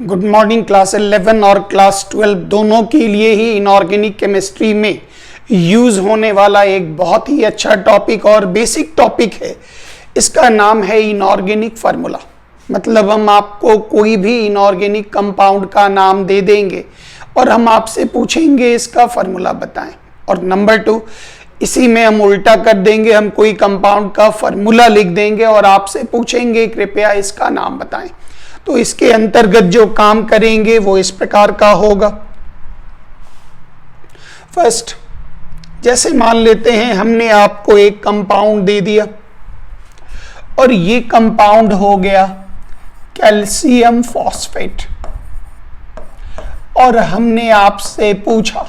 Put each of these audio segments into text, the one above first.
Good morning. Class 11 और class 12 दोनों के लिए ही इनऑर्गेनिक केमिस्ट्री में यूज होने वाला एक बहुत ही अच्छा टॉपिक और बेसिक टॉपिक है। इसका नाम है इनऑर्गेनिक फार्मूला। मतलब हम आपको कोई भी इनऑर्गेनिक कंपाउंड का नाम दे देंगे और हम आपसे पूछेंगे इसका फार्मूला बताएं। और नंबर 2, इसी में हम उल्टा कर देंगे, हम कोई कंपाउंड का फार्मूला लिख देंगे और आपसे पूछेंगे कृपया इसका नाम बताएं। तो इसके अंतर्गत जो काम करेंगे वो इस प्रकार का होगा। फर्स्ट, जैसे मान लेते हैं हमने आपको एक कंपाउंड दे दिया और ये कंपाउंड हो गया कैल्शियम फॉस्फेट, और हमने आपसे पूछा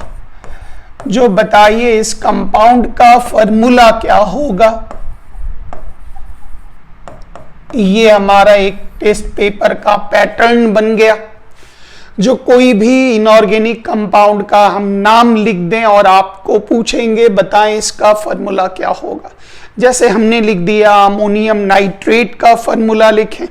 जो बताइए इस कंपाउंड का फार्मूला क्या होगा। ये हमारा एक टेस्ट पेपर का पैटर्न बन गया। जो कोई भी इनऑर्गेनिक कंपाउंड का हम नाम लिख दें और आपको पूछेंगे बताएं इसका फार्मूला क्या होगा। जैसे हमने लिख दिया अमोनियम नाइट्रेट का फार्मूला लिखें,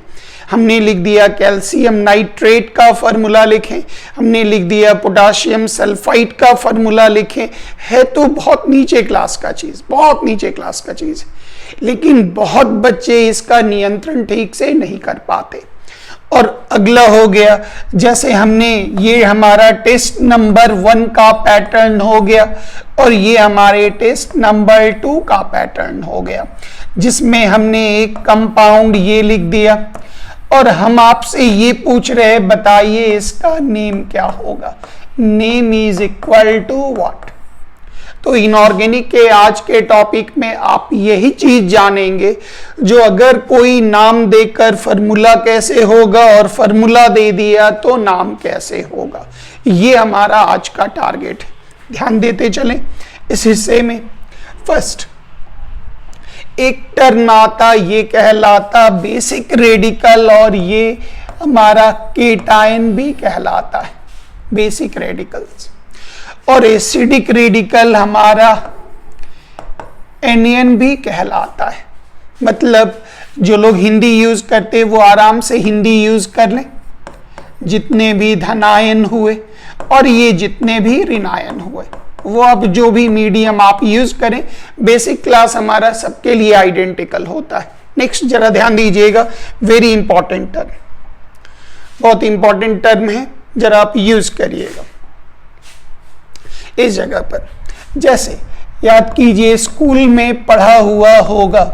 हमने लिख दिया कैल्शियम नाइट्रेट का फार्मूला लिखें, हमने लिख दिया पोटाशियम सल्फाइड का फार्मूला लिखें। है तो बहुत नीचे क्लास का चीज, बहुत नीचे क्लास का चीज, लेकिन बहुत बच्चे इसका नियंत्रण ठीक से नहीं कर पाते। और अगला हो गया, जैसे हमने ये हमारा टेस्ट नंबर 1 का पैटर्न हो गया और ये हमारे टेस्ट नंबर 2 का पैटर्न हो गया, जिसमें हमने एक कंपाउंड ये लिख दिया और हम आपसे ये पूछ रहे हैं बताइए इसका नेम क्या होगा। Name is equal to what. तो इनऑर्गेनिक के आज के टॉपिक में आप यही चीज जानेंगे, जो अगर कोई नाम देकर फार्मूला कैसे होगा और फार्मूला दे दिया तो नाम कैसे होगा। ये हमारा आज का टारगेट है। ध्यान देते चलें इस हिस्से में। फर्स्ट, एक टर्म आता, ये कहलाता बेसिक रेडिकल, और ये हमारा केटायन भी कहलाता है बेसिक रेडिकल्स। और एसिडिक रेडिकल हमारा एनियन भी कहलाता है। मतलब जो लोग हिंदी यूज करते वो आराम से हिंदी यूज कर लें। जितने भी धनायन हुए और ये जितने भी ऋणायन हुए, वो अब जो भी मीडियम आप यूज करें, बेसिक क्लास हमारा सबके लिए आइडेंटिकल होता है। नेक्स्ट जरा ध्यान दीजिएगा, वेरी इंपॉर्टेंट टर्म, बहुत इंपॉर्टेंट टर्म है, जरा आप यूज करिएगा इस जगह पर। जैसे याद कीजिए स्कूल में पढ़ा हुआ होगा,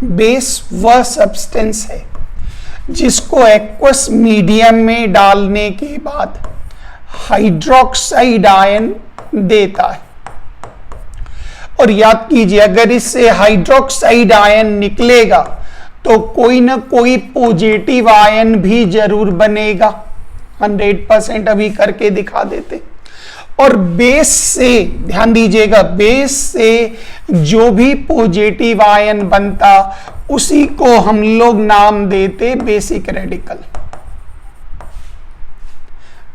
बेस वह सब्सटेंस है जिसको एक्वस मीडियम में डालने के बाद हाइड्रोक्साइड आयन देता है। और याद कीजिए अगर इससे हाइड्रोक्साइड आयन निकलेगा तो कोई ना कोई पॉजिटिव आयन भी जरूर बनेगा। 100% अभी करके दिखा देते। और बेस से ध्यान दीजिएगा, बेस से जो भी पॉजिटिव आयन बनता उसी को हम लोग नाम देते बेसिक रेडिकल।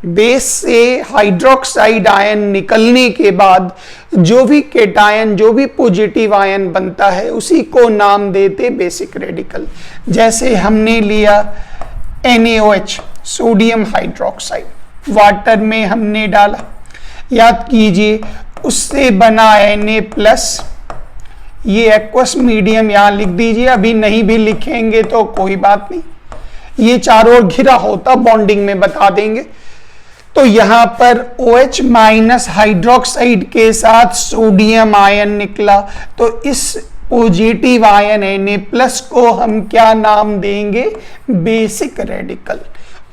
बेस से हाइड्रोक्साइड आयन निकलने के बाद जो भी केटायन, जो भी पॉजिटिव आयन बनता है उसी को नाम देते बेसिक रेडिकल। जैसे हमने लिया NaOH, सोडियम हाइड्रोक्साइड, वाटर में हमने डाला, याद कीजिए उससे बना Na+, ये एक्वस मीडियम यहां लिख दीजिए, अभी नहीं भी लिखेंगे तो कोई बात नहीं, ये चारों ओर घिरा होता, बॉन्डिंग में बता देंगे। तो यहां पर OH- हाइड्रोक्साइड के साथ सोडियम आयन निकला, तो इस पॉजिटिव आयन Na+ को हम क्या नाम देंगे, बेसिक रेडिकल।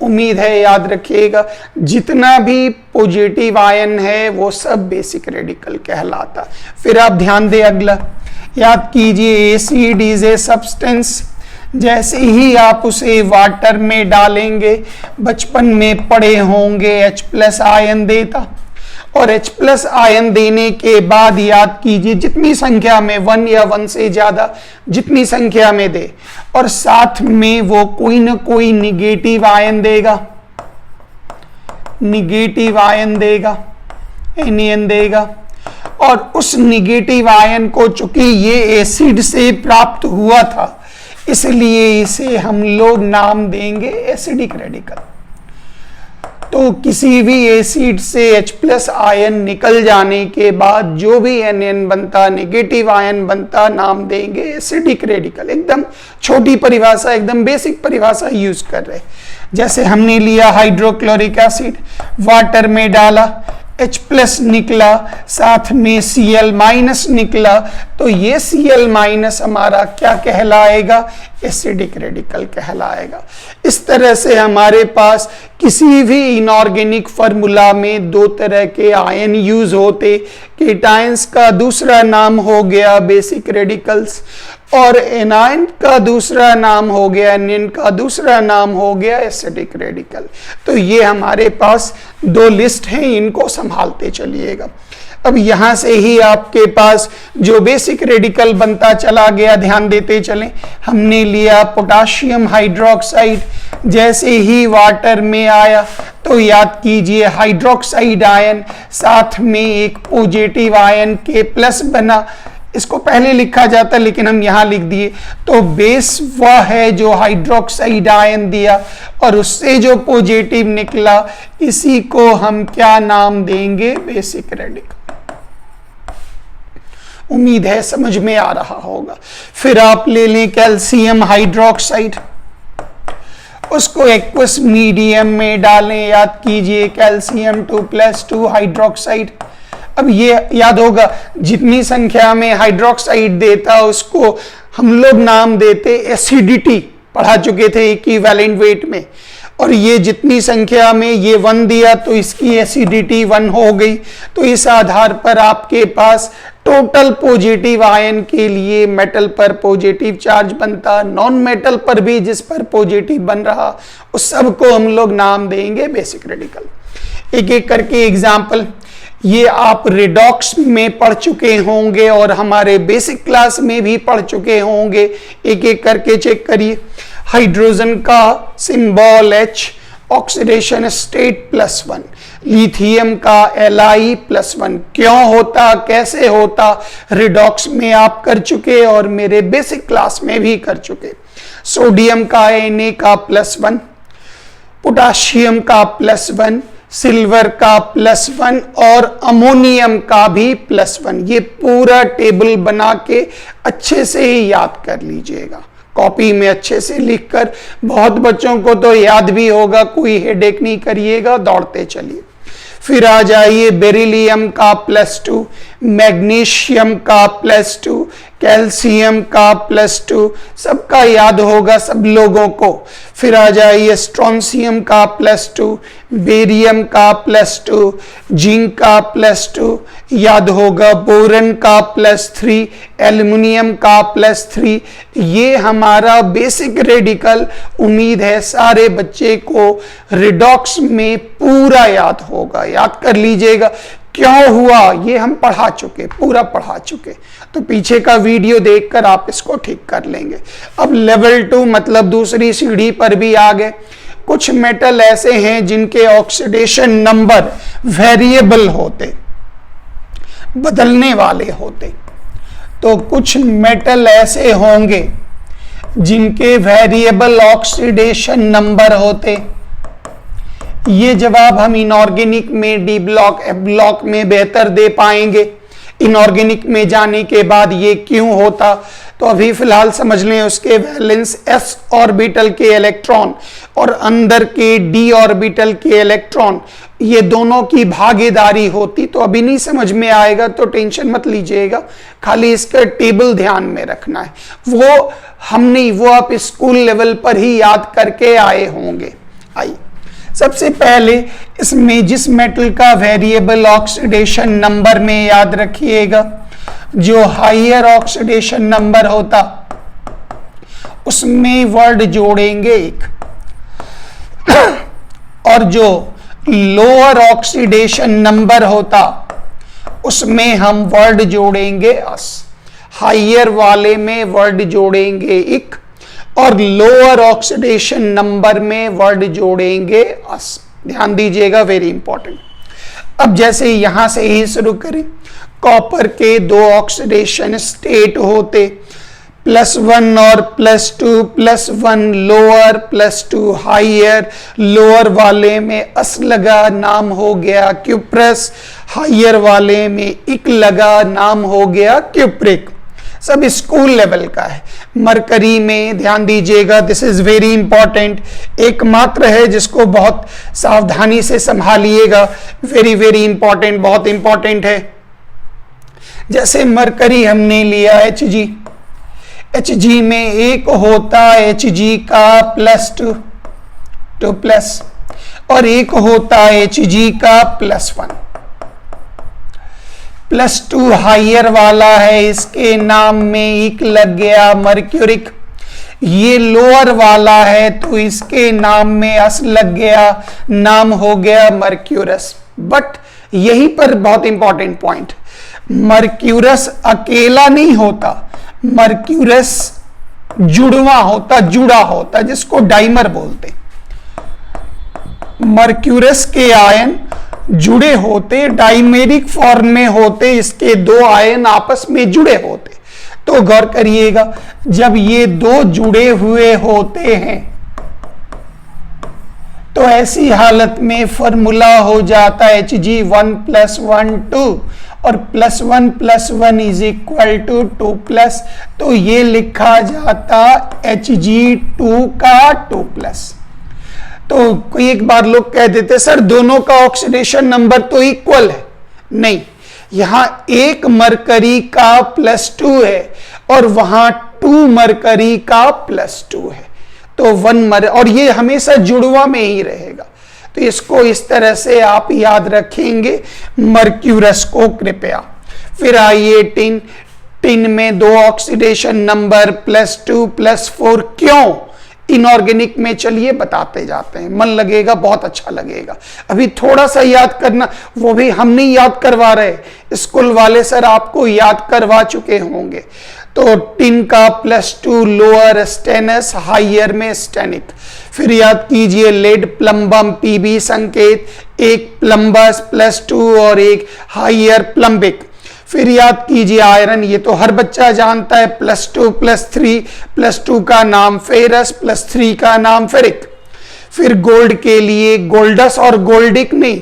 उम्मीद है याद रखिएगा, जितना भी पॉजिटिव आयन है वो सब बेसिक रेडिकल कहलाता। फिर आप ध्यान दें अगला, याद कीजिए एसिड इज ए सब्सटेंस। जैसे ही आप उसे वाटर में डालेंगे, बचपन में पढ़े होंगे H+ आयन देता, और H+ आयन देने के बाद याद कीजिए जितनी संख्या में, 1 या 1 से ज्यादा जितनी संख्या में दे, और साथ में वो कोई ना कोई निगेटिव आयन देगा, निगेटिव आयन देगा, एनियन देगा। और उस निगेटिव आयन को चूंकि ये एसिड से प्राप्त हुआ था, इसलिए इसे हम लोग नाम देंगे एसिडिक रेडिकल। तो किसी भी एसिड से H+ आयन निकल जाने के बाद जो भी Anion बनता, नेगेटिव आयन बनता, नाम देंगे एसिडिक रेडिकल। एकदम छोटी परिभाषा, एकदम बेसिक परिभाषा यूज कर रहे। जैसे हमने लिया हाइड्रोक्लोरिक एसिड, वाटर में डाला, H+ निकला, साथ में Cl- निकला, तो ये Cl- हमारा क्या कहलाएगा? एसिडिक रेडिकल कहलाएगा। इस तरह से हमारे पास किसी भी इनऑर्गेनिक फार्मूला में दो तरह के आयन यूज होते। केटायंस का दूसरा नाम हो गया बेसिक रेडिकल्स, और एनायन का दूसरा नाम हो गया, एनियन का दूसरा नाम हो गया एसिडिक रेडिकल। तो ये हमारे पास दो लिस्ट हैं, इनको संभालते चलिएगा। अब यहां से ही आपके पास जो बेसिक रेडिकल बनता चला गया, ध्यान देते चलें। हमने लिया पोटाशियम हाइड्रोक्साइड, जैसे ही वाटर में आया तो याद कीजिए हाइड्रोक्साइड आयन, साथ में एक पॉजिटिव आयन K+ बना। इसको पहले लिखा जाता लेकिन हम यहां लिख दिए। तो बेस वह है जो हाइड्रोक्साइड आयन दिया और उससे जो पॉजिटिव निकला, इसी को हम क्या नाम देंगे? Basic radical. उम्मीद है समझ में आ रहा होगा। फिर आप ले लें कैल्शियम हाइड्रोक्साइड, उसको एक्वस मीडियम में डालें, याद कीजिए कैल्शियम 2+2 हाइड्रोक्साइड। अब ये याद होगा, जितनी संख्या में हाइड्रोक्साइड देता उसको हम लोग नाम देते एसिडिटी, पढ़ा चुके थे इक्विवेलेंट वेट में। और ये जितनी संख्या में ये 1 दिया तो इसकी एसिडिटी 1 हो गई। तो इस आधार पर आपके पास टोटल पॉजिटिव आयन के लिए मेटल पर पॉजिटिव चार्ज बनता, नॉन मेटल पर भी जिस पर पॉजिटिव बन रहा, उस सब को हम लोग नाम देंगे बेसिक रेडिकल। एक एक करके एग्जाम्पल, ये आप रिडॉक्स में पढ़ चुके होंगे और हमारे बेसिक क्लास में भी पढ़ चुके होंगे। एक एक करके चेक करिए। हाइड्रोजन का symbol H, oxidation state +1, lithium का Li+1। क्यों होता, कैसे होता, रिडॉक्स में आप कर चुके और मेरे बेसिक क्लास में भी कर चुके। सोडियम का Na का +1, पोटाशियम का +1, सिल्वर का +1 और अमोनियम का भी +1। ये पूरा टेबल बना के अच्छे से ही याद कर लीजिएगा, कॉपी में अच्छे से लिखकर। बहुत बच्चों को तो याद भी होगा, कोई हेडेक नहीं करिएगा, दौड़ते चलिए। फिर आ जाइए बेरिलियम का +2, मैग्नीशियम का +2, कैल्शियम का +2, सबका याद होगा सब लोगों को। फिर आ जाइए स्ट्रोंशियम का +2, बेरियम का +2, जिंक का +2, याद होगा बोरन का +3, एल्युमिनियम का +3। ये हमारा बेसिक रेडिकल। उम्मीद है सारे बच्चे को रिडॉक्स में पूरा याद होगा, याद कर लीजिएगा। क्यों हुआ ये हम पढ़ा चुके, पूरा पढ़ा चुके, तो पीछे का वीडियो देखकर आप इसको ठीक कर लेंगे। अब लेवल 2 मतलब दूसरी सीढ़ी पर भी आ गए। कुछ मेटल ऐसे हैं जिनके ऑक्सीडेशन नंबर वेरिएबल होते, बदलने वाले होते। तो कुछ मेटल ऐसे होंगे जिनके वेरिएबल ऑक्सीडेशन नंबर होते। ये जवाब हम इनऑर्गेनिक में डी ब्लॉक, एफ ब्लॉक में बेहतर दे पाएंगे। इनऑर्गेनिक में जाने के बाद ये क्यों होता, तो अभी फिलहाल समझ लें उसके वैलेंस s ऑर्बिटल के इलेक्ट्रॉन और अंदर के d ऑर्बिटल के इलेक्ट्रॉन, ये दोनों की भागीदारी होती। तो अभी नहीं समझ में आएगा तो टेंशन मत लीजिएगा, खाली इसका टेबल ध्यान में रखना है। वो हम नहीं, वो आप स्कूल लेवल पर ही याद करके आए होंगे। आइए सबसे पहले इसमें जिस मेटल का वेरिएबल ऑक्सीडेशन नंबर में याद रखिएगा, जो हायर ऑक्सीडेशन नंबर होता उसमें वर्ड जोड़ेंगे एक, और जो लोअर ऑक्सीडेशन नंबर होता उसमें हम वर्ड जोड़ेंगे अस। हायर वाले में वर्ड जोड़ेंगे इक और लोअर ऑक्सीडेशन नंबर में वर्ड जोड़ेंगे अस। ध्यान दीजिएगा, वेरी इंपॉर्टेंट। अब जैसे यहां से ही शुरू करें, कॉपर के 2 ऑक्सीडेशन स्टेट होते। +1 और +2, +1 लोअर +2 हाइयर, लोअर वाले में अस लगा नाम हो गया क्यूप्रस, हाइयर वाले में इक लगा नाम हो गया क्यूप्रिक। सब स्कूल लेवल का है। मरकरी में ध्यान दीजिएगा, दिस इज वेरी इंपॉर्टेंट, एकमात्र है जिसको बहुत सावधानी से संभालिएगा, वेरी वेरी इंपॉर्टेंट, बहुत इंपॉर्टेंट है। जैसे मरकरी हमने लिया Hg में एक होता Hg का +2 2+ और एक होता Hg का +1 +2 हाइयर वाला है, इसके नाम में इक लग गया मर्क्यूरिक। ये लोअर वाला है तो इसके नाम में अस लग गया, नाम हो गया मर्क्यूरस। बट यहीं पर बहुत इंपॉर्टेंट पॉइंट, मर्क्यूरस अकेला नहीं होता, मर्क्यूरस जुड़वा होता, जुड़ा होता, जिसको डाइमर बोलते। मर्क्यूरस के आयन जुड़े होते, डाइमेरिक फॉर्म में होते, इसके दो आयन आपस में जुड़े होते। तो गौर करिएगा, जब ये दो जुड़े हुए होते हैं तो ऐसी हालत में फॉर्मूला हो जाता है Hg1 + 1 2 और +1 + 1 = 2+, तो ये लिखा जाता Hg2 का 2+। तो एक बार लोग कह देते सर दोनों का ऑक्सीडेशन नंबर तो इक्वल है, नहीं, यहां एक मरकरी का +2 है और वहां 2 मरकरी का +2 है, तो 1 और ये हमेशा जुड़वा में ही रहेगा। तो इसको इस तरह से आप याद रखेंगे मर्क्यूरस को कृपया। फिर आइए टिन में 2 ऑक्सीडेशन नंबर +2 +4, क्यों इनऑर्गेनिक में, चलिए बताते जाते हैं, मन लगेगा, बहुत अच्छा लगेगा। अभी थोड़ा सा याद करना, वो भी हम नहीं याद करवा रहे, स्कूल वाले सर आपको याद करवा चुके होंगे। तो टिन का +2 लोअर स्टेनस, हाइयर में स्टेनिक। फिर याद कीजिए लेड प्लम्बम Pb संकेत, एक प्लम्बस +2 और एक हाइयर प्लम्बिक। फिर याद कीजिए आयरन, ये तो हर बच्चा जानता है, +2 +3, +2 का नाम फेरस, +3 का नाम फेरिक। फिर गोल्ड के लिए गोल्डस और गोल्डिक नहीं,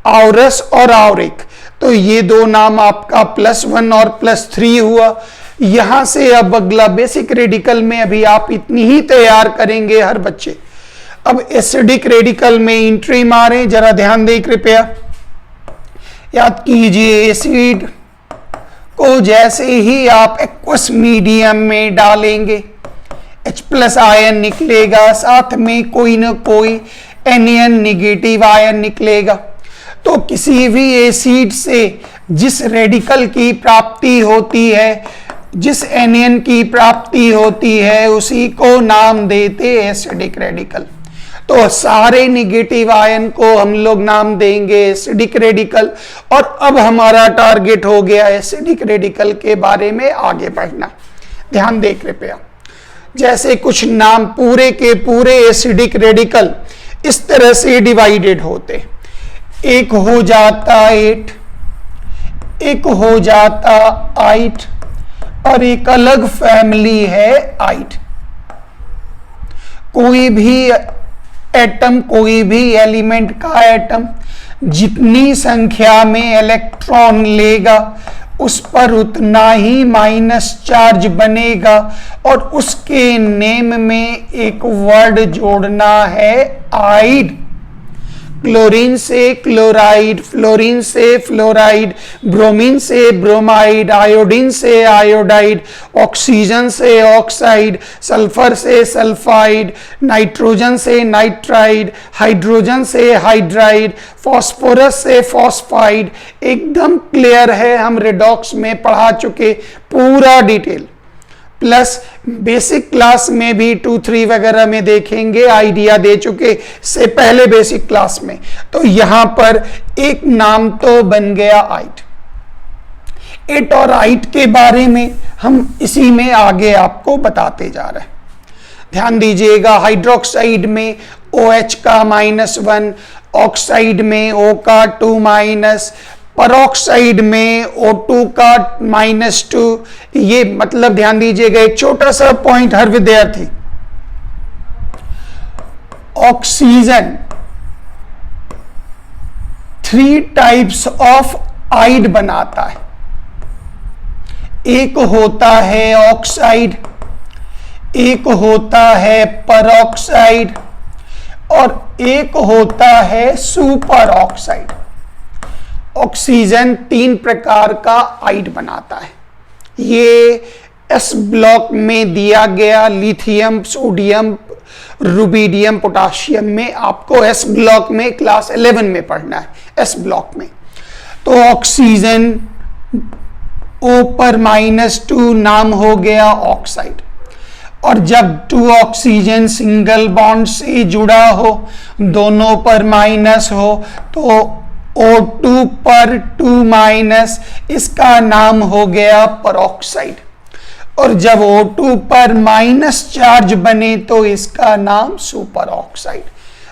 आउरस और आउरिक, तो ये दो नाम आपका +1 और +3 हुआ। यहां से अब अगला बेसिक रेडिकल में अभी आप इतनी ही तैयार करेंगे हर बच्चे। अब एसिडिक रेडिकल में एंट्री मारें, जरा ध्यान दें कृपया। याद कीजिए एसिड को जैसे ही आप एक्वस मीडियम में डालेंगे H+ आयन निकलेगा, साथ में कोई ना कोई एनियन नेगेटिव आयन निकलेगा। तो किसी भी एसिड से जिस रेडिकल की प्राप्ति होती है, जिस एनियन की प्राप्ति होती है, उसी को नाम देते एसिडिक रेडिकल। तो सारे नेगेटिव आयन को हम लोग नाम देंगे एसिडिक रेडिकल। और अब हमारा टारगेट हो गया एसिडिक रेडिकल के बारे में आगे बढ़ना। ध्यान दें कृपया, जैसे कुछ नाम पूरे के पूरे एसिडिक रेडिकल इस तरह से डिवाइडेड होते, एक हो जाता 8, एक हो जाता 8 और एक अलग फैमिली है 8। कोई भी एटम, कोई भी एलिमेंट का एटम जितनी संख्या में इलेक्ट्रॉन लेगा उस पर उतना ही माइनस चार्ज बनेगा और उसके नेम में एक वर्ड जोड़ना है आइड। क्लोरीन से क्लोराइड, फ्लोरीन से फ्लोराइड, ब्रोमीन से ब्रोमाइड, आयोडीन से आयोडाइड, ऑक्सीजन से ऑक्साइड, सल्फर से सल्फाइड, नाइट्रोजन से नाइट्राइड, हाइड्रोजन से हाइड्राइड, फॉस्फोरस से फॉस्फाइड। एकदम क्लियर है, हम रेडॉक्स में पढ़ा चुके पूरा डिटेल, प्लस बेसिक क्लास में भी 2, 3 वगैरह में देखेंगे, आइडिया दे चुके से पहले बेसिक क्लास में। तो यहां पर एक नाम तो बन गया आइट। एट और आइट के बारे में हम इसी में आगे आपको बताते जा रहे हैं। ध्यान दीजिएगा, हाइड्रोक्साइड में OH का -1, ऑक्साइड में O का 2-, परऑक्साइड में O2 का -2, ये मतलब ध्यान दीजिएगा एक छोटा सा पॉइंट हर विद्यार्थी, ऑक्सीजन 3 टाइप्स ऑफ आइड बनाता है। एक होता है ऑक्साइड, एक होता है परऑक्साइड और एक होता है सुपर ऑक्साइड। ऑक्सीजन 3 प्रकार का आइड बनाता है। ये एस ब्लॉक में दिया गया, लिथियम, सोडियम, रुबिडियम, पोटाशियम में आपको एस ब्लॉक में क्लास 11 में पढ़ना है, एस ब्लॉक में। तो ऑक्सीजन O पर -2 नाम हो गया ऑक्साइड, और जब 2 ऑक्सीजन सिंगल बॉन्ड से जुड़ा हो, दोनों पर माइनस हो, तो O2 पर 2-, इसका नाम हो गया परऑक्साइड। और जब O2 पर माइनस चार्ज बने तो इसका नाम सुपर ऑक्साइड।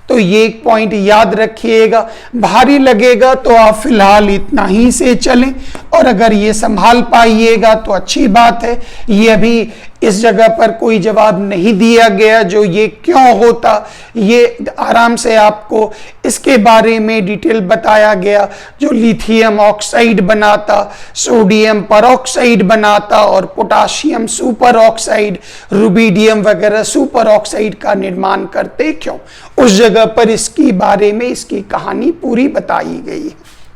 तो ये एक पॉइंट याद रखिएगा, भारी लगेगा तो आप फिलहाल इतना ही से चलें, और अगर ये संभाल पाइएगा तो अच्छी बात है। ये अभी इस जगह पर कोई जवाब नहीं दिया गया जो ये क्यों होता, ये आराम से आपको इसके बारे में डिटेल बताया गया, जो लिथियम ऑक्साइड बनाता, सोडियम परऑक्साइड बनाता और पोटाशियम सुपर ऑक्साइड, रुबिडियम वगैरह सुपर ऑक्साइड का निर्माण करते क्यों, उस जगह पर इसकी बारे में इसकी कहानी पूरी बताई गई है।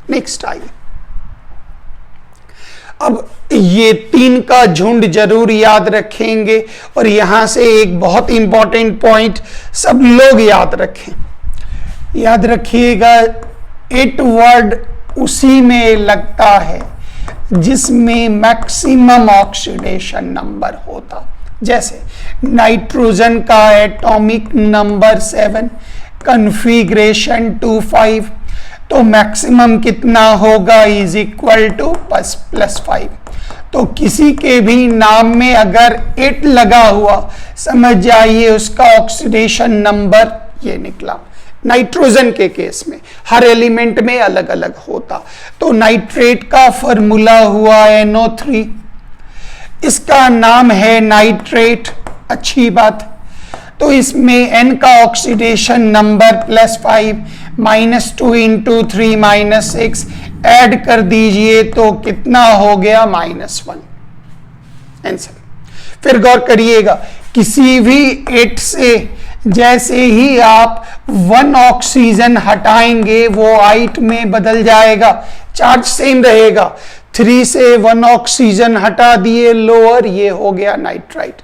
नेक्स्ट आइए। अब ये 3 का झुंड जरूर याद रखेंगे, और यहां से एक बहुत इंपॉर्टेंट पॉइंट सब लोग याद रखें, याद रखिएगा, 8 वर्ड उसी में लगता है जिसमें मैक्सिमम ऑक्सीडेशन नंबर होता। जैसे नाइट्रोजन का एटॉमिक नंबर 7, कॉन्फ़िगरेशन 25, तो मैक्सिमम कितना होगा, इज इक्वल टू +5। तो किसी के भी नाम में अगर 8 लगा हुआ, समझ जाइए उसका ऑक्सीडेशन नंबर ये निकला। नाइट्रोजन के केस में हर एलिमेंट में अलग अलग होता, तो नाइट्रेट का फॉर्मूला हुआ NO3, इसका नाम है नाइट्रेट, अच्छी बात। तो इसमें N का ऑक्सीडेशन नंबर +5, -2 × 3 - 6 ऐड कर दीजिए तो कितना हो गया, -1 आंसर। फिर गौर करिएगा, किसी भी 8 से जैसे ही आप 1 ऑक्सीजन हटाएंगे वो 8 में बदल जाएगा, चार्ज सेम रहेगा। 3 से 1 ऑक्सीजन हटा दिए लोअर, ये हो गया नाइट्राइट।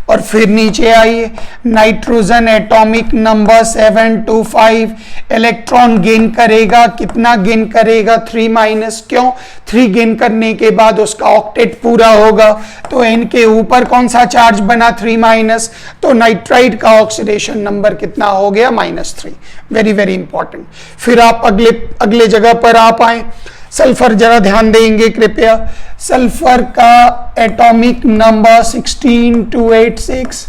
और फिर नीचे आइए, nitrogen atomic number 725, electron gain करेगा, कितना गेन करेगा, 3-, क्यों, 3 गेन करने के बाद उसका ऑक्टेट पूरा होगा, तो N के ऊपर कौन सा चार्ज बना, 3-, तो नाइट्राइट का ऑक्सीडेशन नंबर कितना हो गया, -3। Very very important. फिर आप अगले जगह पर आप आए, सल्फर जरा ध्यान देंगे कृपया। सल्फर का एटॉमिक नंबर 16286,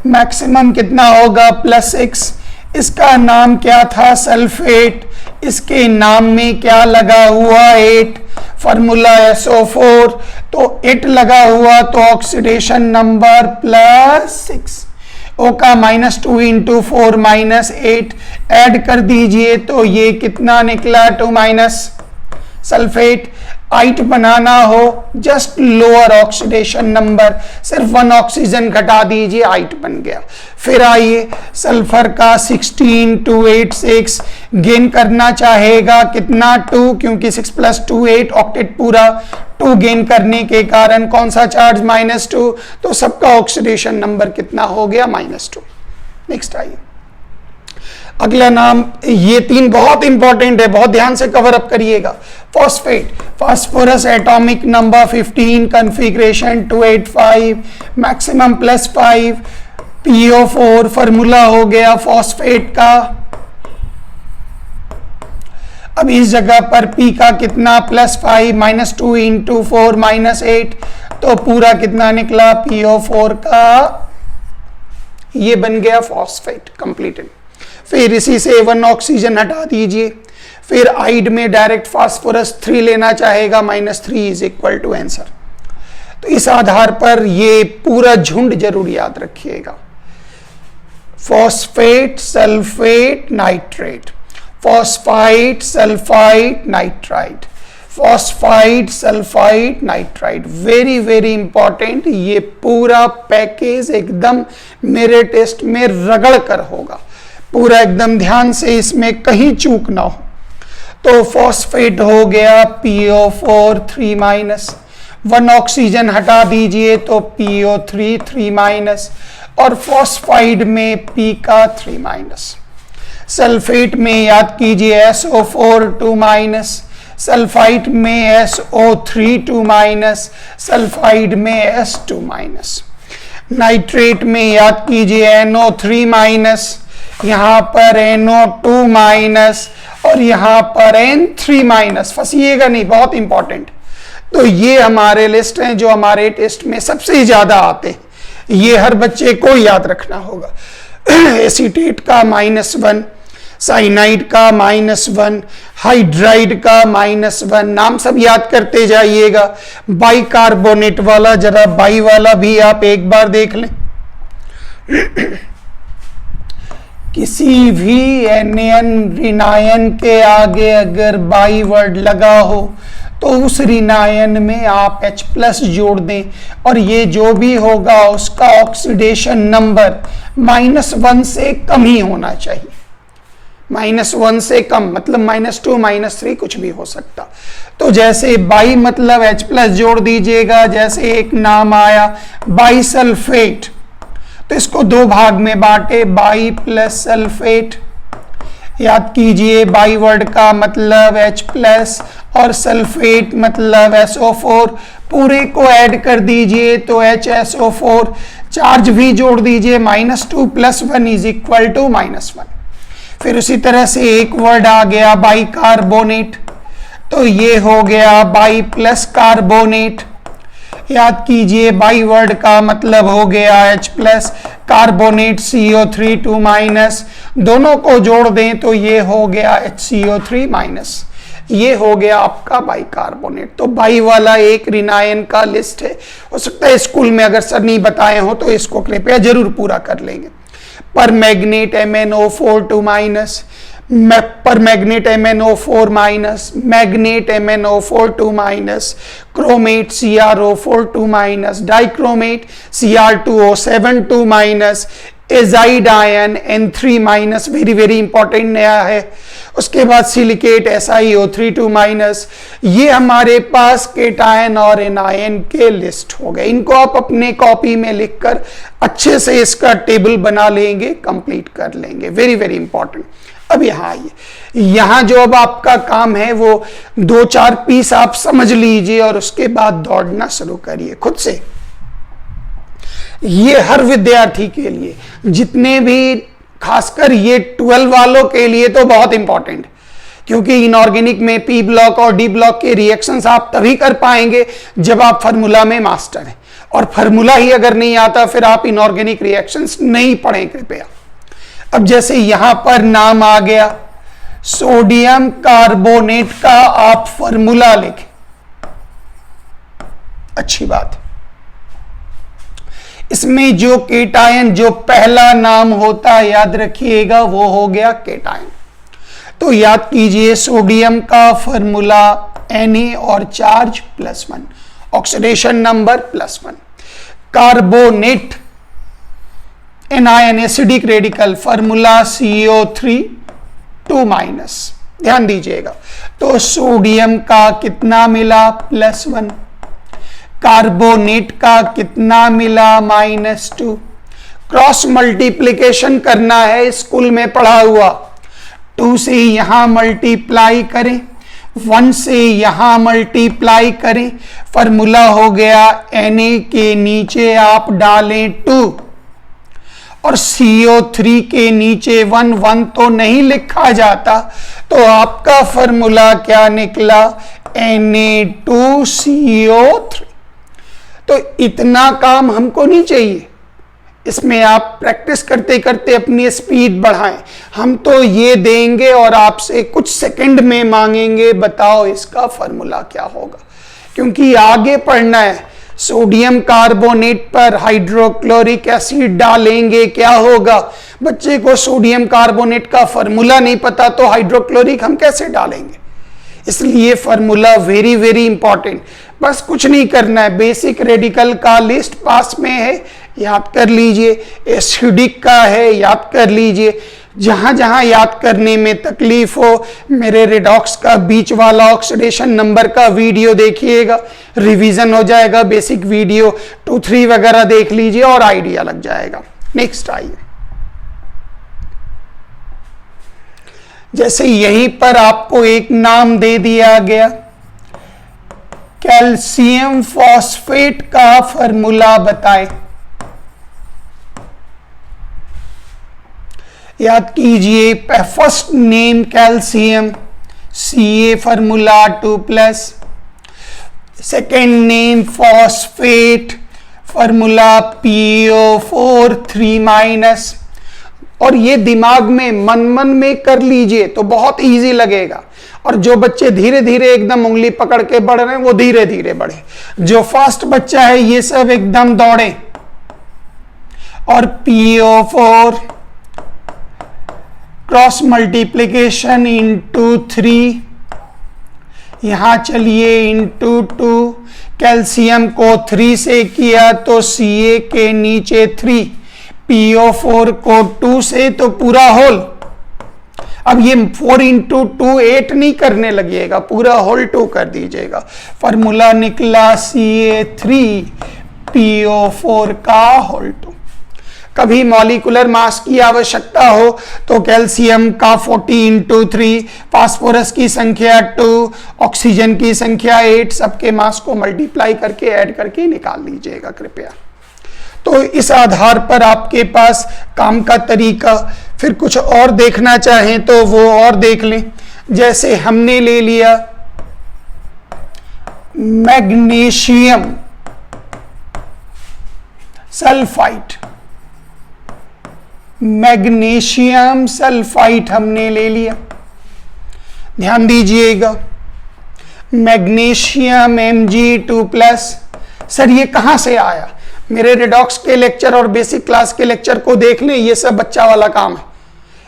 मैक्सिमम कितना होगा, +6। इसका नाम क्या था, सल्फेट, इसके नाम में क्या लगा हुआ, 8, फॉर्मूला SO4, तो 8 लगा हुआ तो ऑक्सीडेशन नंबर +6। O का -2 × 4 - 8 ऐड कर दीजिए तो ये कितना निकला, 2-। सल्फेट 8 बनाना हो, जस्ट लोअर ऑक्सीडेशन नंबर, सिर्फ 1 ऑक्सीजन घटा दीजिए, 8 बन गया। फिर आइए, सल्फर का 16286 गेन करना चाहेगा, कितना, 2, क्योंकि 6 + 2 8, ऑक्टेट पूरा, 2 गेन करने के कारण कौन सा चार्ज, -2, तो सबका ऑक्सीडेशन नंबर कितना हो गया, -2। नेक्स्ट आइए, अगला नाम, ये 3 बहुत इंपॉर्टेंट है, बहुत ध्यान से कवर अप करिएगा। Phosphate, phosphorus atomic number 15, configuration 285, maximum +5, PO4, formula हो गया फॉस्फेट का। अब इस जगह पर P का कितना, +5, -2 × 4 - 8, तो पूरा कितना निकला, PO4 का, ये बन गया फॉस्फेट, कंप्लीटेड। फिर इसी से 1 ऑक्सीजन हटा दीजिए, फिर आइड में डायरेक्ट फास्फोरस 3 लेना चाहेगा, -3 इज इक्वल टू आंसर। तो इस आधार पर ये पूरा झुंड जरूर याद रखिएगा। Phosphate, sulphate, nitrate, phosphide, sulphide, nitride, phosphide, sulphide, nitride, very very important. ये पूरा पैकेज एकदम मेरे टेस्ट में रगड़ कर होगा, पूरा एकदम ध्यान से, इसमें कहीं चूक ना हो। तो फॉस्फेट हो गया PO4 3-, 1 ऑक्सीजन हटा दीजिए तो PO3 3-, और फॉस्फाइड में P का 3-। सल्फेट में याद कीजिए SO4 2-, सल्फाइड में SO3 2-, सल्फाइड में S2-। नाइट्रेट में याद कीजिए NO3-, यहां पर NO2-, और यहां पर N3-। फंसिएगा नहीं, बहुत इंपॉर्टेंट। तो ये हमारे लिस्ट हैं जो हमारे टेस्ट में सबसे ज्यादा आते हैं, ये हर बच्चे को याद रखना होगा। एसीटेट का -1, साइनाइड का -1, हाइड्राइड का -1, नाम सब याद करते जाइएगा। बाइकार्बोनेट वाला, जरा बाई वाला भी आप एक बार देख लें। किसी भी एनियन रिनायन के आगे अगर बाई वर्ड लगा हो तो उस रिनायन में आप H+ जोड़ दें, और ये जो भी होगा उसका ऑक्सीडेशन नंबर -1 से कम ही होना चाहिए। -1 से कम मतलब -2, -3 कुछ भी हो सकता। तो जैसे बाई मतलब H+ जोड़ दीजिएगा। जैसे एक नाम आया बाईसल्फेट, तो इसको 2 भाग में बांटे, बाई प्लस सल्फेट। याद कीजिए बाई वर्ड का मतलब H+ और सल्फेट मतलब SO4, पूरे को ऐड कर दीजिए तो HSO4, चार्ज भी जोड़ दीजिए, -2 + 1 इज इक्वल टू -1। फिर उसी तरह से एक वर्ड आ गया बाइकार्बोनेट, तो ये हो गया बाई प्लस कार्बोनेट। याद कीजिए बाई वर्ड का मतलब हो गया H+, कार्बोनेट CO3 2-, दोनों को जोड़ दें तो ये हो गया HCO3-। ये हो गया आपका बाइकार्बोनेट। तो बाई वाला एक रिनायन का लिस्ट है। हो सकता है स्कूल में अगर सर नहीं बताए हो तो इसको कृपया जरूर पूरा कर लेंगे। परमैग्नेट MnO4 2-, परमैग्नेट MnO4-, magnet MnO4 2-, chromate CrO4 2-, dichromate Cr2O7 2-, azide ion N3-, very very important नया है। उसके बाद सिलिकेट SiO3 2-। ये हमारे पास केटायन और एनायन के लिस्ट हो गए। इनको आप अपने कॉपी में लिखकर अच्छे से इसका टेबल बना लेंगे, कंप्लीट कर लेंगे, वेरी वेरी इंपॉर्टेंट। अब यहाँ आइए, यहाँ जो अब आपका काम है वो 2-4 पीस आप समझ लीजिए और उसके बाद दौड़ना शुरू करिए खुद से। ये हर विद्यार्थी के लिए, जितने भी, खासकर ये 12 वालों के लिए तो बहुत इंपॉर्टेंट, क्योंकि इनऑर्गेनिक में P ब्लॉक और D ब्लॉक के रिएक्शंस आप तभी कर पाएंगे जब आप फार्मूला में मास्टर हैं, और फार्मूला ही अगर नहीं आता फिर आप इनऑर्गेनिक रिएक्शंस नहीं पढ़ें कृपया। अब जैसे यहां पर नाम आ गया सोडियम कार्बोनेट का, आप फार्मूला लिखें, अच्छी बात। इसमें जो केटायन, जो पहला नाम होता है याद रखिएगा, वो हो गया केटायन। तो याद कीजिए सोडियम का फार्मूला Na और charge +1, oxidation number +1। Carbonate anion acidic radical, formula CO3 2-। ध्यान दीजिएगा, तो सोडियम का कितना मिला +1, कार्बोनेट का कितना मिला -2। क्रॉस मल्टीप्लिकेशन करना है, स्कूल में पढ़ा हुआ। 2 से यहां मल्टीप्लाई करें, 1 से यहां मल्टीप्लाई करें, फार्मूला हो गया Na के नीचे आप डालें 2 और CO3 के नीचे 1 तो नहीं लिखा जाता, तो आपका फार्मूला क्या निकला, Na2CO3। तो इतना काम हमको नहीं चाहिए, इसमें आप प्रैक्टिस करते करते अपनी स्पीड बढ़ाएं। हम तो ये देंगे और आपसे कुछ सेकंड में मांगेंगे बताओ इसका फॉर्मूला क्या होगा, क्योंकि आगे पढ़ना है। सोडियम कार्बोनेट पर हाइड्रोक्लोरिक एसिड डालेंगे क्या होगा। बच्चे को सोडियम कार्बोनेट का फॉर्मूला नहीं पता तो हाइड्रोक्लोरिक हम कैसे डालेंगे। इसलिए फॉर्मूला वेरी वेरी इंपॉर्टेंट। बस कुछ नहीं करना है, बेसिक रेडिकल का लिस्ट पास में है, याद कर लीजिए। एसिडिक का है, याद कर लीजिए। जहां जहां याद करने में तकलीफ हो, मेरे रेडॉक्स का बीच वाला ऑक्सीडेशन नंबर का वीडियो देखिएगा, रिवीजन हो जाएगा। बेसिक वीडियो 2-3 वगैरह देख लीजिए और आइडिया लग जाएगा। नेक्स्ट आइए, जैसे यहीं पर आपको एक नाम दे दिया गया, कैल्शियम फॉस्फेट का फॉर्मूला बताएं। याद कीजिए, first name calcium, Ca formula 2+, second name phosphate, formula PO4 3-। और ये दिमाग में मन में कर लीजिए तो बहुत इजी लगेगा। और जो बच्चे धीरे धीरे एकदम उंगली पकड़ के बढ़ रहे हैं वो धीरे धीरे बढ़े, जो फास्ट बच्चा है ये सब एकदम दौड़े। और PO4 क्रॉस मल्टीप्लीकेशन इंटू 3, यहां चलिए इंटू 2, कैल्शियम को 3 से किया तो Ca के नीचे 3, PO4 को 2 से तो पूरा होल। अब ये 4 इंटू 2 8 नहीं करने लगिएगा, पूरा होल 2 कर दीजिएगा। फॉर्मूला निकला Ca3 PO4 का होल 2। कभी मॉलिक्यूलर मास की आवश्यकता हो तो कैल्शियम का 40 इंटू 3, फास्फोरस की संख्या 2, ऑक्सीजन की संख्या 8, सबके मास को मल्टीप्लाई करके ऐड करके निकाल लीजिएगा कृपया। तो इस आधार पर आपके पास काम का तरीका। फिर कुछ और देखना चाहें तो वो और देख लें। जैसे हमने ले लिया मैग्नीशियम सल्फाइड, मैग्नीशियम सल्फाइड हमने ले लिया, ध्यान दीजिएगा। Magnesium Mg2+। सर ये कहां से आया? मेरे रेडॉक्स के लेक्चर और बेसिक क्लास के लेक्चर को देख लें, ये सब बच्चा वाला काम है।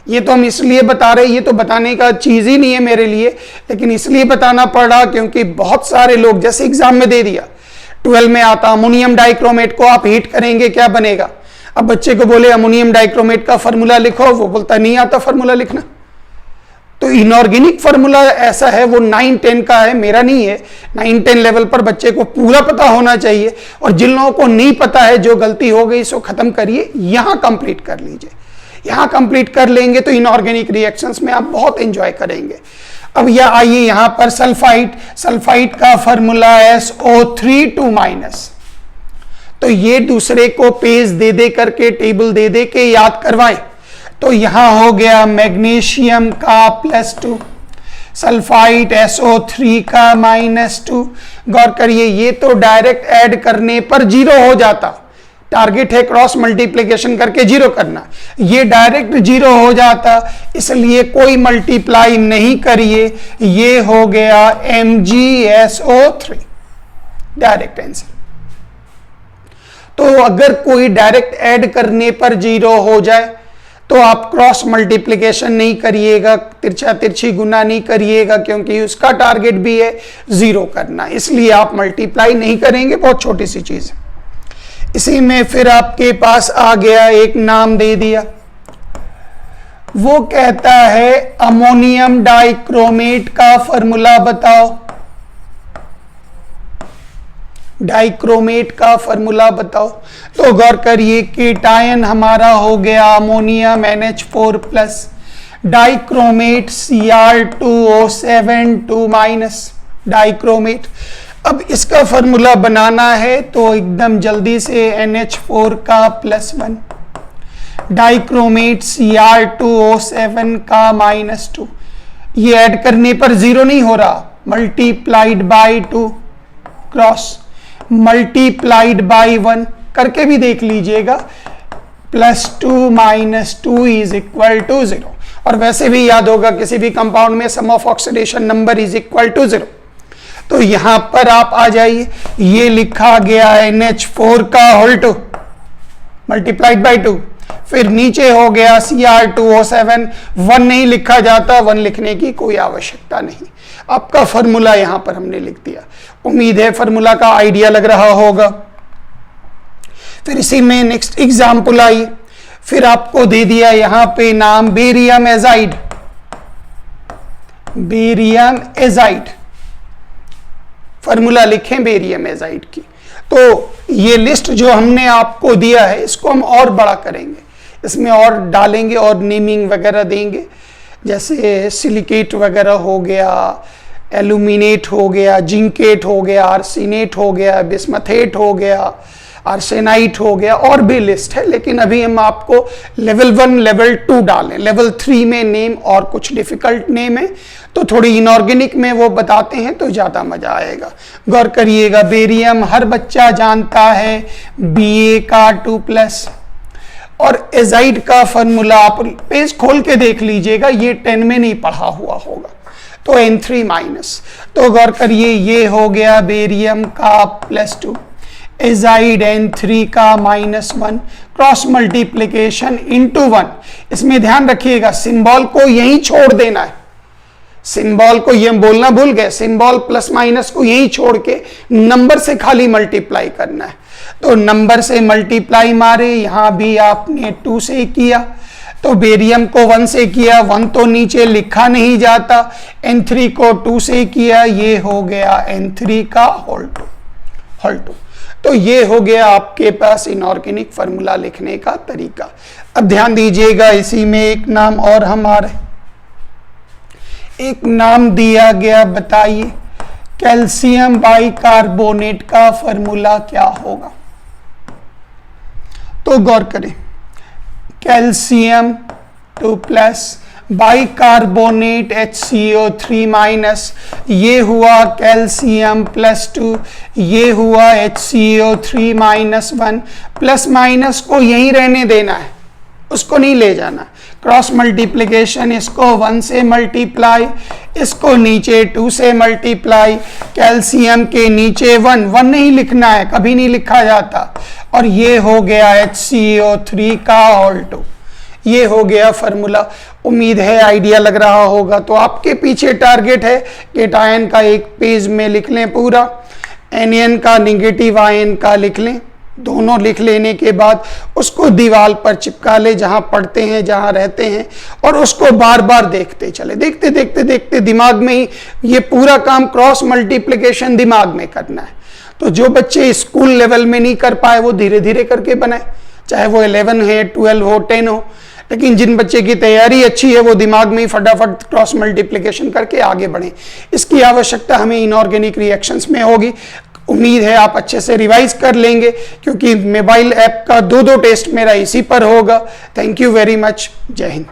ये तो हम इसलिए बता रहे, ये तो बताने का चीज ही नहीं है मेरे लिए, लेकिन इसलिए बताना पड़ा क्योंकि बहुत सारे लोग, जैसे एग्जाम में दे दिया 12 में आता अमोनियम डाइक्रोमेट को आप हीट करेंगे क्या बनेगा। अब बच्चे को बोले अमोनियम डाइक्रोमेट का फॉर्मूला लिखो, वो बोलता नहीं आता फॉर्मूला लिखना। तो इनऑर्गेनिक फॉर्मूला ऐसा है, वो 9-10 का है, मेरा नहीं है। 9-10 लेवल पर बच्चे को पूरा पता होना चाहिए। और जिन लोगों को नहीं पता है, जो गलती हो गई सो खत्म करिए, यहां कंप्लीट कर लीजिए। यहां कंप्लीट कर लेंगे तो इनऑर्गेनिक रिएक्शंस में आप बहुत एंजॉय करेंगे। अब यह आइए यहां पर सल्फाइड का फॉर्मूला SO3 तो ये दूसरे को पेज दे दे करके, टेबल दे दे के याद करवाएं। तो यहां हो गया मैग्नीशियम का +2, सल्फाइड SO3 का -2। गौर करिए, ये तो डायरेक्ट ऐड करने पर 0 हो जाता। टारगेट है क्रॉस मल्टीप्लिकेशन करके 0 करना, ये डायरेक्ट 0 हो जाता, इसलिए कोई मल्टीप्लाई नहीं करिए। ये हो गया MgSO3, डायरेक्ट आंसर। तो अगर कोई डायरेक्ट ऐड करने पर 0 हो जाए तो आप क्रॉस मल्टीप्लिकेशन नहीं करिएगा, तिरछा तिरछी गुना नहीं करिएगा, क्योंकि उसका टारगेट भी है 0 करना, इसलिए आप मल्टीप्लाई नहीं करेंगे। बहुत छोटी सी चीज है। इसी में फिर आपके पास आ गया, एक नाम दे दिया, वो कहता है अमोनियम डाइक्रोमेट का फॉर्मूला बताओ। डाइक्रोमेट का फॉर्मूला बताओ। तो गौर करिए, कीटायन हमारा हो गया ammonium NH4+, dichromate Cr2O7 2-, dichromate. अब इसका फॉर्मूला बनाना है तो एकदम जल्दी से NH4 का +1, डाइक्रोमेट Cr2O7 का -2। ये ऐड करने पर 0 नहीं हो रहा, multiplied by 2, cross multiplied by 1 करके भी देख लीजिएगा। +2 - 2 इज इक्वल टू 0। और वैसे भी याद होगा किसी भी कंपाउंड में sum of oxidation number is equal to 0। तो यहां पर आप आ जाइए, ये लिखा गया है NH4 का होल 2 मल्टीप्लाइड बाई 2, फिर नीचे हो गया Cr2O7। 1 नहीं लिखा जाता, 1 लिखने की कोई आवश्यकता नहीं। आपका फॉर्मूला यहां पर हमने लिख दिया। उम्मीद है फॉर्मूला का आइडिया लग रहा होगा। फिर इसी में नेक्स्ट एग्जाम्पल आई, फिर आपको दे दिया यहां पे नाम barium azide. Barium azide formula लिखें बेरियम एजाइड की। तो ये लिस्ट जो हमने आपको दिया है इसको हम और बड़ा करेंगे, इसमें और डालेंगे और नेमिंग वगैरह देंगे, जैसे सिलिकेट वगैरह हो गया, एल्यूमिनेट हो गया, जिंकेट हो गया, आर्सेनेट हो गया, बिस्मथेट हो गया, आर्सेनाइट हो गया, और भी लिस्ट है। लेकिन अभी हम आपको लेवल 1 लेवल 2 डालें। लेवल 3 में नेम और कुछ डिफिकल्ट नेम है, तो थोड़ी इनऑर्गेनिक में वो बताते हैं तो ज़्यादा मज़ा आएगा। गौर करिएगा, बेरियम हर बच्चा जानता है, Ba का 2+, और एजाइड का फॉर्मूला आप पेज खोल के देख लीजिएगा, ये 10 में नहीं पढ़ा हुआ होगा, तो N3-। तो गौर करिए, ये हो गया बेरियम का +2, एजाइड N3 का -1, क्रॉस मल्टीप्लीकेशन इंटू 1। इसमें ध्यान रखिएगा सिंबल को यहीं छोड़ देना है, सिंबल को ये बोलना भूल गए, सिंबल प्लस माइनस को यहीं छोड़ के नंबर से खाली मल्टीप्लाई करना है। तो नंबर से मल्टीप्लाई मारे, यहां भी आपने 2 से किया, तो बेरियम को 1 से किया, 1 तो नीचे लिखा नहीं जाता, N3 को 2 से किया, ये हो गया N3 का होल 2। तो ये हो गया आपके पास इनऑर्गेनिक फार्मूला लिखने का तरीका। अब ध्यान दीजिएगा, इसी में एक नाम और हमारे एक नाम दिया गया, बताइए कैल्शियम बाइकार्बोनेट का फॉर्मूला क्या होगा। तो गौर करें, कैल्शियम 2+ बाइकार्बोनेट HCO3-, ये हुआ कैल्शियम +2, ये हुआ HCO3-1। प्लस माइनस को यहीं रहने देना है, उसको नहीं ले जाना। क्रॉस मल्टीप्लिकेशन, इसको 1 से मल्टीप्लाई, इसको नीचे 2 से मल्टीप्लाई, कैल्शियम के नीचे 1 नहीं लिखना है, कभी नहीं लिखा जाता, और ये हो गया HCO3 का होल 2। ये हो गया फार्मूला। उम्मीद है आइडिया लग रहा होगा। तो आपके पीछे टारगेट है केटायन का एक पेज में लिख लें पूरा, एनियन का नेगेटिव आयन का लिख लें। दोनों लिख लेने के बाद उसको दीवार पर चिपका ले, जहां पढ़ते हैं, जहां रहते हैं, और उसको बार बार देखते चले। देखते देखते देखते दिमाग में ही ये पूरा काम क्रॉस मल्टीप्लिकेशन दिमाग में करना है। तो जो बच्चे स्कूल लेवल में नहीं कर पाए वो धीरे धीरे करके बनाए, चाहे वो 11 है, 12 हो, 10 हो। लेकिन जिन बच्चे की तैयारी अच्छी है वो दिमाग में ही फटाफट क्रॉस मल्टीप्लिकेशन करके आगे बढ़े। इसकी आवश्यकता हमें इनऑर्गेनिक रिएक्शंस में होगी। उम्मीद है आप अच्छे से रिवाइज कर लेंगे, क्योंकि मोबाइल ऐप का 2 टेस्ट मेरा इसी पर होगा। Thank you very much. जय हिंद।